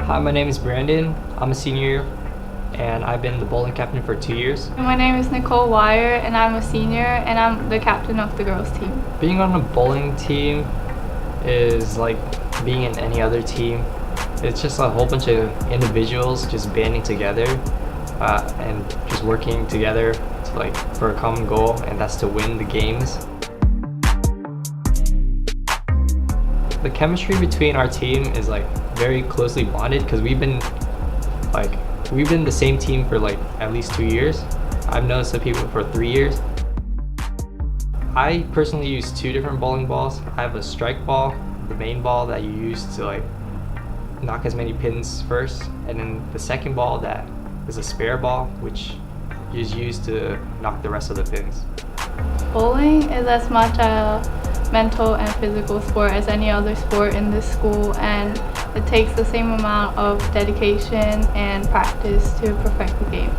Hi, my name is Brandon. I'm a senior and I've been the bowling captain for 2 years. My name is Nicole Wire and I'm a senior and I'm the captain of the girls team. Being on a bowling team is like being in any other team. It's just a whole bunch of individuals just banding together and just working together to for a common goal, and that's to win the games. The chemistry between our team is very closely bonded because we've been the same team for at least 2 years. I've known some people for 3 years. I personally use 2 different bowling balls. I have a strike ball, the main ball that you use to knock as many pins first, and then the second ball that is a spare ball, which is used to knock the rest of the pins. Bowling is as much a mental and physical sport as any other sport in this school, and it takes the same amount of dedication and practice to perfect the game.